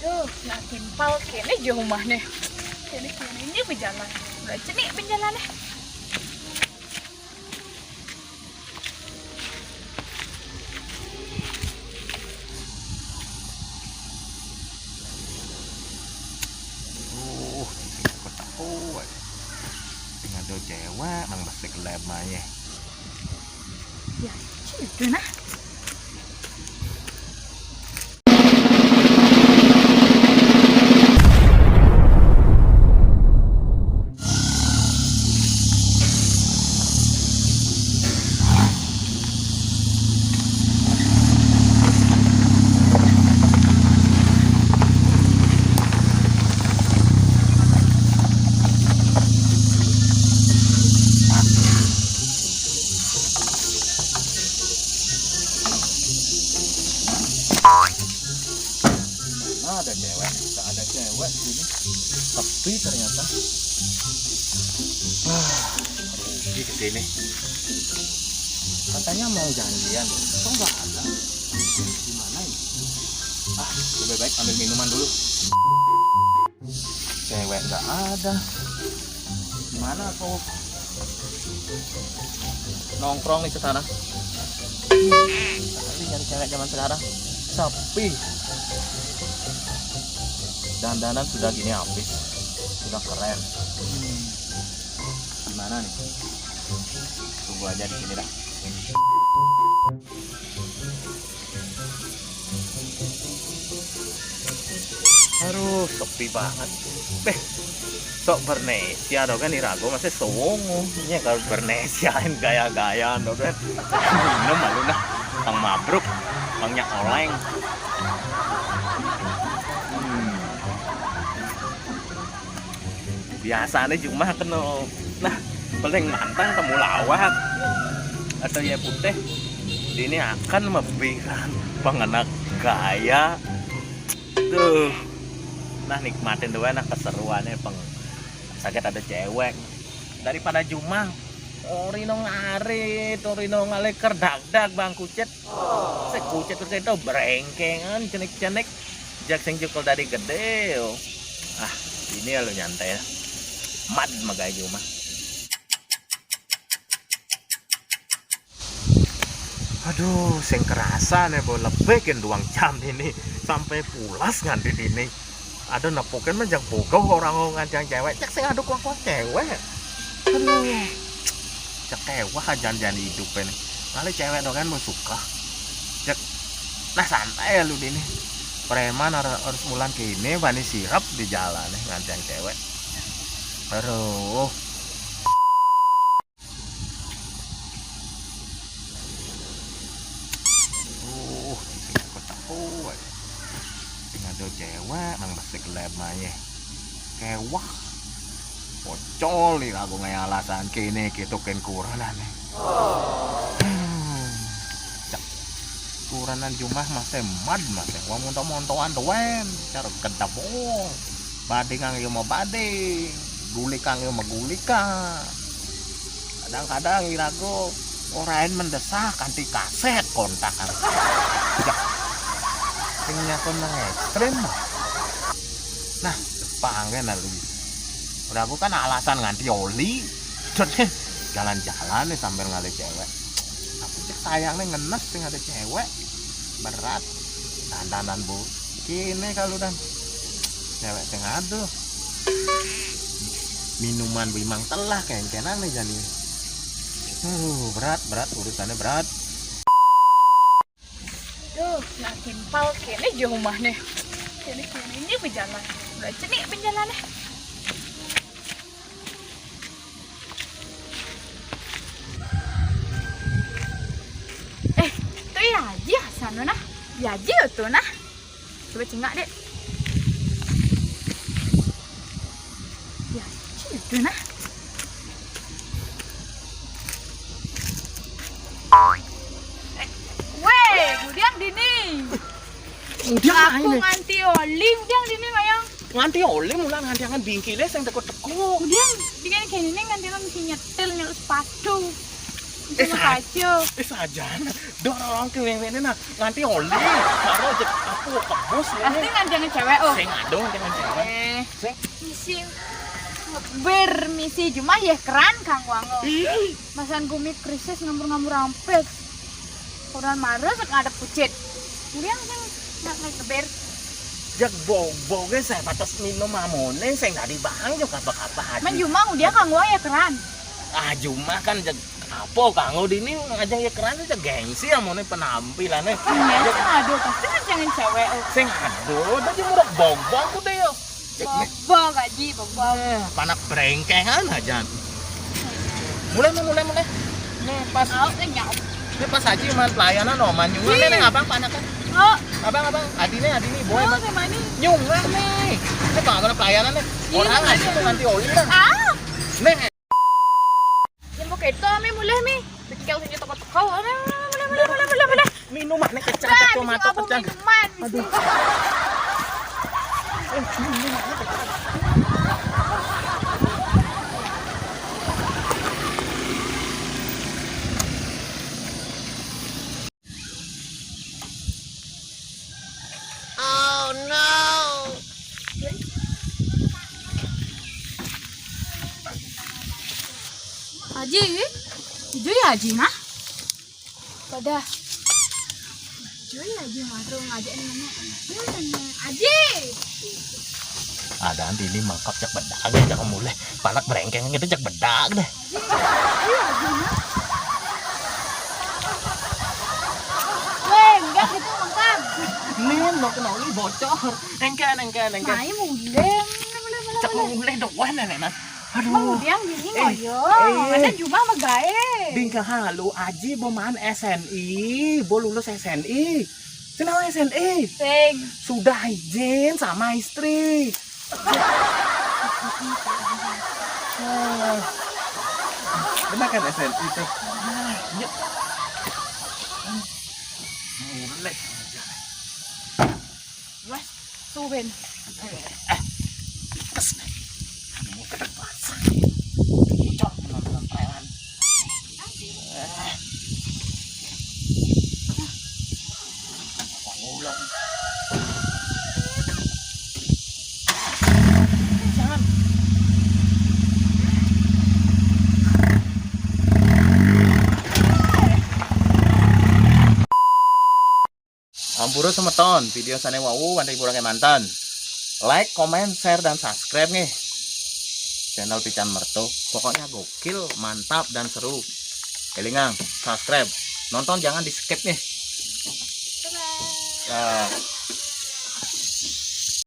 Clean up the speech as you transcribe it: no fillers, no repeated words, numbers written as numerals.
Duh, nak timpal kene jauh mah nih. Kene ini berjalan. Udah cenik berjalan nih. Aku tahu dengan do cewek nang besek lemanya. Ya, itu nah. Ada cewek, tak ada cewek sini. Sepi ternyata. Rugi kesini. Katanya mau janjian, kok nggak ada? Gimana ini? Lebih baik ambil minuman dulu. Cewek nggak ada. Gimana aku nongkrong nih ke sana? Tapi nyari cewek zaman sekarang sepi. Dandanan sudah gini habis, sudah keren. Gimana nih? Tunggu aja di sini dah. Aduh, sepi banget. Sok Bernesia dong kan irago masih songo. Ini kalau Bernesiain gaya-gayaan dong kan. Minum malu nah, Bang Mabruk, Bangnya Oleng. Biasanya cuma kena nah paling mantang temu lawak atau ya putih ini akan memberikan pengenak gaya tuh nah nikmatin tuh enak keseruannya sakit ada cewek daripada cuma orino ngarit orino ngaleker dak bang kucet sekucet itu berengkengan cenik jak sing jukul dari gede ini lo nyantai ya mad magayo mah. Aduh, sing kerasa nih bo lebekin 2 jam ini sampai pulas nganti ini. Ada nepukin menjang bogoh orang ngancang cewek, cek sing aduk kuah cewek. Aduh, cek kewah jangan hidup ini. Kali cewek dong kan mau suka. Cek, nah santai ya lu ini. Preman harus mulan kini bani sirap di jalan nih ngancang cewek. Aduh. Aku tahu ada cewek nang besek lemanya. Kewah. Pocol nih aku ngaya alasan kini gitu kan kuranan nih. Kuranan jumlah masih mad masih. Wong monto-montoan doen, cara kedabong. Bading ang mau bading. Gulikang yang megulika kadang-kadang irago orang mendesak anti kaset kontakan tingnya kon nang ekstrem nah pangen lalu udah aku kan alasan nganti oli jalan-jalan nih sambil ngalih cewek aku cek sayangnya ngenes nih ada cewek berat dandanan bu kini kalau dan cewek tengah aduh minuman bimang telah kenang nih jadi berat urusannya berat. Duh, nak timpal kene jauh mah nih. Kene ini berjalan. Udah cenik berjalan nih. Tuh ya aja sana nah. Ya aja tuh nah. Coba cengak deh. Ya aja tuh nah. Kemudian dini. Aku nganti oli, kemudian dini mayang. Nganti oli mulan nganti angan bingkile sing teko-teko. Kemudian dengan kayak ini nganti kan mesti nyetel nyelus sepatu. Kacau. Sajan. Dorong ke wene nah nganti oli. Karo aja aku ke bos Pasti kan jangan cewek oh. Sing adong jangan cewek. Sing Misi bermisi cuma ya keren Kang Wango. Masan gumi krisis ngambur-ngambur rampes. Orang marah sek ada pucet. Kemudian sing nak keber. jag boge saya batas minum mamone saya nggak dibang juga apa-apa. Man cuma dia Kang Wango ya keren. Cuma kan jag apa kanggo dini ngajak ya keren aja gengsi amone penampilannya. Iya, sing aduh pasti kan jangan cewek oh. Sing aduh, tadi murah bogbong ku deh yo. Bobo gaji, bobo. Panak brengkengan aja. Mulai. Nih pas. Ini pas haji man pelayanan oman nyungan nih abang panakan. Oh, Abang adine boy. oh gimana? Nyungan nih. Ini pengalaman pelayanan nih. Orang aja tuh nanti oli lah. Nih. Yang mau itu mi mulai mi. Bikin kau tunjuk tempat kau. Mulai. Minuman nih kecang mata kecang. Aduh. Haji, itu ya Haji mah? Pada Joy Haji mah tuh ngajak namanya Haji. Ada nanti ini mangkap jak bedak deh, jangan mulai panak berengkeng gitu jak bedak deh. Weh, enggak gitu mangkap. Nih mau kenal ini bocor, engken. Mai mulai. Cak mulai doang nenek. Mau dia gini ngoyo. Ada cuma sama gae. Dingka halu aji boman SNI, bo lulus SNI. Kenapa SNI? Sing. Sudah izin sama istri. Benar kan SNI tuh? Mulai. Wes, suben. Mau ke depan. Cok menonton preman. Ulang. Jangan. Ampura semeton video sana wau kanthi kurang mantan. Like, comment, share dan subscribe nih. Channel Pican Merto. Pokoknya gokil, mantap dan seru. Elingang, subscribe. Nonton jangan di skip nih. Bye. Nah.